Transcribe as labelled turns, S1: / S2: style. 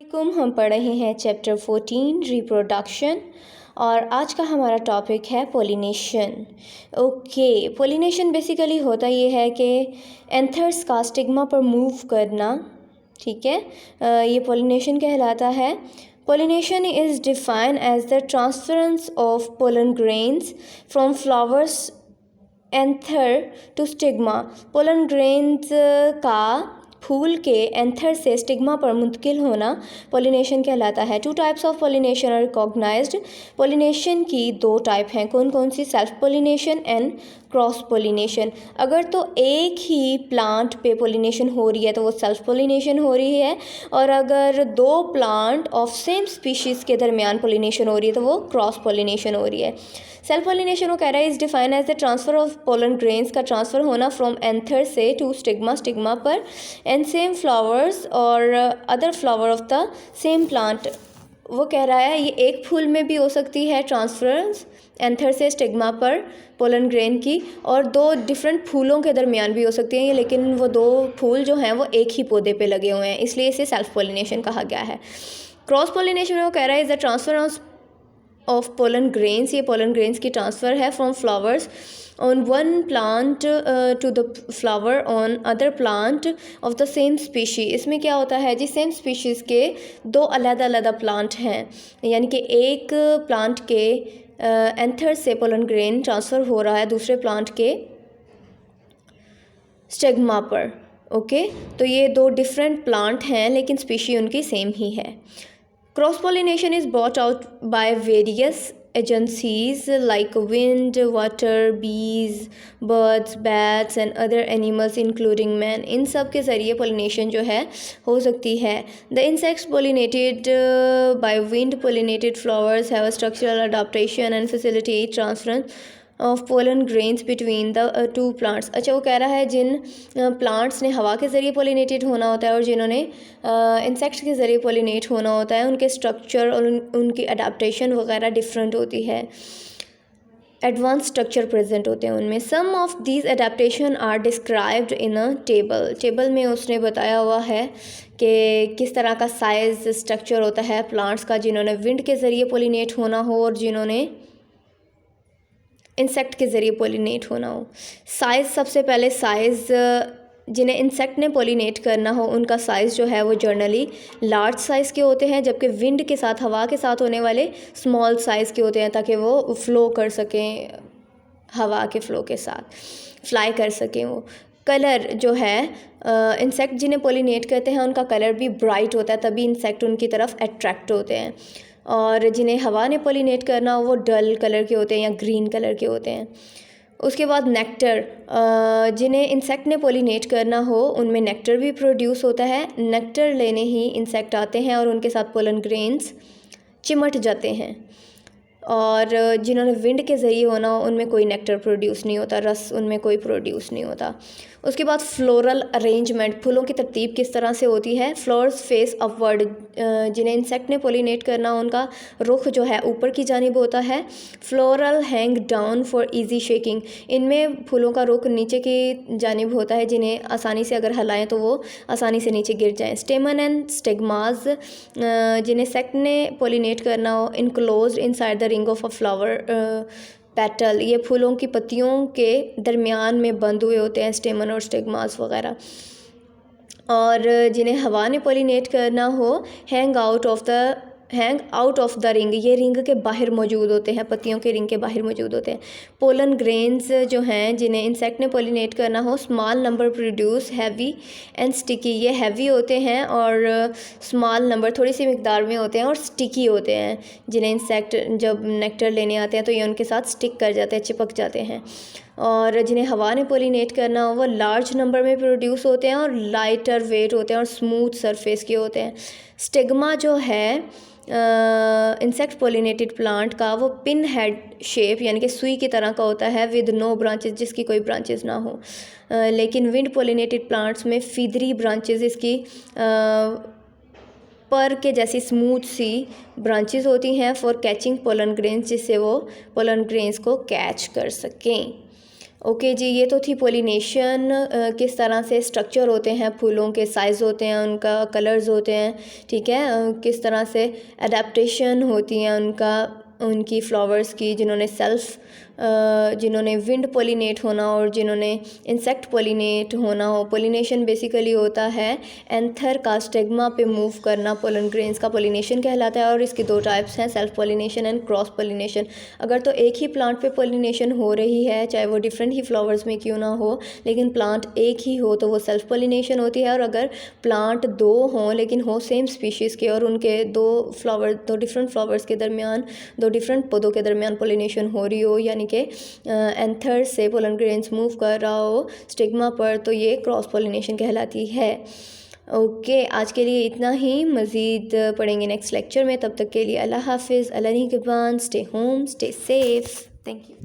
S1: अस्सलामुअलैकुम। हम पढ़ रहे हैं चैप्टर 14 रिप्रोडक्शन और आज का हमारा टॉपिक है पोलिनेशन। पोलिनेशन बेसिकली होता ये है कि एंथर्स का स्टिग्मा पर मूव करना, ठीक है, ये पोलिनेशन कहलाता है। Pollination is defined as the transference of pollen grains from flowers anther to stigma. Pollen grains का फूल के एंथर से स्टिग्मा पर मुंतकिल होना पोलिनेशन कहलाता है। 2 types of pollination are recognised. Pollination की 2 टाइप हैं, कौन कौन सी? Self pollination and cross pollination. अगर तो एक ही प्लांट पे पोलिनेशन हो रही है तो वो सेल्फ पोलिनेशन हो रही है, और अगर 2 प्लांट ऑफ सेम स्पीशीज़ के दरमियान पोलिनेशन हो रही है तो वो क्रॉस पोलिनेशन हो रही है। सेल्फ पोलिनेशन वो कह रहा है is define as the transfer of pollen grains का ट्रांसफ़र होना फ्रॉम एंथर से टू स्टिग्मा, स्टिग्मा पर, एंड सेम फ्लावर्स और other flower of the same plant. वो कह रहा है ये एक फूल में भी हो सकती है ट्रांसफरेंस एंथर से स्टिग्मा पर पोलन ग्रेन की, और 2 डिफरेंट फूलों के दरमियान भी हो सकती है, लेकिन वो 2 फूल जो हैं वो एक ही पौधे पे लगे हुए हैं, इसलिए इसे सेल्फ पोलिनेशन कहा गया है। क्रॉस पोलिनेशन वो कह रहा है is the transfer of pollen grains, ये पोलन ग्रेन्स की ट्रांसफ़र है from flowers on one plant to the flower on other plant of the same species। इसमें क्या होता है जी, सेम स्पीशीज़ के 2 अलग-अलग प्लांट हैं, यानी कि एक प्लांट के एंथर से पोलन ग्रेन ट्रांसफ़र हो रहा है दूसरे प्लांट के स्टिग्मा पर। तो ये 2 डिफरेंट प्लांट हैं लेकिन स्पीशी उनकी सेम ही है। Cross pollination is brought out by various agencies like wind, water, bees, birds, bats and other animals including man। इन सब के ज़रिए पोलिनेशन जो है हो सकती है। The insects pollinated by wind pollinated flowers have a structural adaptation and facilitate transference of pollen grains between the 2 plants. अच्छा, वो कह रहा है जिन प्लांट्स ने हवा के ज़रिए पोलिनेटेड होना होता है और जिन्होंने इंसेक्ट्स के ज़रिए पोलिनेट होना होता है, उनके स्ट्रक्चर और उनकी अडेप्टेशन वगैरह डिफरेंट होती है, एडवांस स्ट्रक्चर प्रेजेंट होते हैं उनमें। Some of these adaptation are described in a table में उसने बताया हुआ है कि किस तरह का साइज़ स्ट्रक्चर होता है प्लांट्स का जिन्होंने विंड के ज़रिए पोलिनेट होना हो और जिन्होंने इंसेक्ट के ज़रिए पोलिनेट होना हो। साइज़, सबसे पहले साइज़, जिन्हें इंसेक्ट ने पोलिनेट करना हो उनका साइज़ जो है वो जनरली लार्ज साइज़ के होते हैं, जबकि विंड के साथ, हवा के साथ होने वाले स्मॉल साइज़ के होते हैं, ताकि वो फ़्लो कर सकें, हवा के फ़्लो के साथ फ्लाई कर सकें वो। कलर जो है, इंसेक्ट जिन्हें पोलिनेट करते हैं उनका कलर भी ब्राइट होता है, तभी इंसेक्ट उनकी तरफ अट्रैक्ट होते हैं, और जिन्हें हवा ने पोलिनेट करना हो वो डल कलर के होते हैं या ग्रीन कलर के होते हैं। उसके बाद नेक्टर, जिन्हें इंसेक्ट ने पोलिनेट करना हो उनमें नेक्टर भी प्रोड्यूस होता है। नेक्टर लेने ही इंसेक्ट आते हैं और उनके साथ पोलन ग्रेन्स चिमट जाते हैं, और जिन्होंने विंड के ज़रिए होना हो उनमें कोई नेक्टर प्रोड्यूस नहीं होता, रस उनमें कोई प्रोड्यूस नहीं होता। उसके बाद फ्लोरल अरेंजमेंट, फूलों की तरतीब किस तरह से होती है। फ्लावर्स फेस अपवर्ड, जिन्हें इंसेक्ट ने पोलिनेट करना हो उनका रुख जो है ऊपर की जानिब होता है। Floral hang down for easy shaking, इनमें फूलों का रुख नीचे की जानिब होता है, जिन्हें आसानी से अगर हिलाएं तो वो आसानी से नीचे गिर जाएं। स्टेमन एंड स्टिग्मास, जिन्हें इंसेक्ट ने पोलिनेट करना हो enclosed inside the ring of a flower petal, ये फूलों की पत्तियों के दरमियान में बंद हुए होते हैं, स्टेमन और स्टिग्मास वगैरह। और जिन्हें हवा ने पोलिनेट करना हो hang out of the ring, ये रिंग के बाहर मौजूद होते हैं, पत्तियों के रिंग के बाहर मौजूद होते हैं। पोलन ग्रेन्स जो हैं जिन्हें इंसेक्ट ने पोलिनेट करना हो small number produce heavy and sticky, ये हैवी होते हैं और स्मॉल नंबर थोड़ी सी मिकदार में होते हैं और स्टिकी होते हैं। जिन्हें इंसेक्ट जब नेक्टर लेने आते हैं तो ये उनके साथ स्टिक कर जाते हैं, चिपक जाते हैं। और जिन्हें हवा ने पोलिनेट करना हो वो लार्ज नंबर में प्रोड्यूस होते हैं और लाइटर वेट होते हैं और स्मूथ सरफेस के होते हैं। स्टिग्मा जो है इंसेक्ट पोलिनेटेड प्लांट का वो पिन हेड शेप यानी कि सुई की तरह का होता है, विद नो ब्रांचेस, जिसकी कोई ब्रांचेस ना हो। लेकिन विंड पोलिनेटेड प्लांट्स में फीदरी ब्रांचेस, इसकी पर के जैसी स्मूथ सी ब्रांचेस होती हैं फॉर कैचिंग पोलन ग्रेन्स, जिससे वो पोलन ग्रेन्स को कैच कर सकें। ओके जी, ये तो थी पोलिनेशन, किस तरह से स्ट्रक्चर होते हैं फूलों के, साइज़ होते हैं उनका, कलर्स होते हैं, ठीक है, किस तरह से एडेप्टेशन होती हैं उनकी फ्लावर्स की, जिन्होंने विंड पोलिनेट होना और जिन्होंने इंसेक्ट पोलिनेट होना हो। पोलिनेशन बेसिकली होता है एंथर का स्टिग्मा पे मूव करना, पोलन ग्रेन्स का पोलिनेशन कहलाता है। और इसकी दो टाइप्स हैं, self pollination and cross pollination. अगर तो एक ही प्लांट पे पोलिनेशन हो रही है, चाहे वो डिफरेंट ही फ्लावर्स में क्यों ना हो, लेकिन प्लांट एक ही हो, तो वो सेल्फ पोलिनेशन होती है। और अगर प्लांट दो हों लेकिन हो सेम स्पीशीज़ के और उनके दो डिफरेंट फ्लावर्स के दरमियान, दो डिफरेंट पौधों के दरमियान पोलिनेशन हो रही हो, यानी कि एंथर से पोलन ग्रेन्स मूव कर रहा हो स्टिग्मा पर, तो ये क्रॉस पोलिनेशन कहलाती है। ओके, आज के लिए इतना ही, मज़ीद पढ़ेंगे नेक्स्ट लेक्चर में। तब तक के लिए अल्लाह हाफिज़, अल्लाह निगहबान, stay home, stay safe, thank you.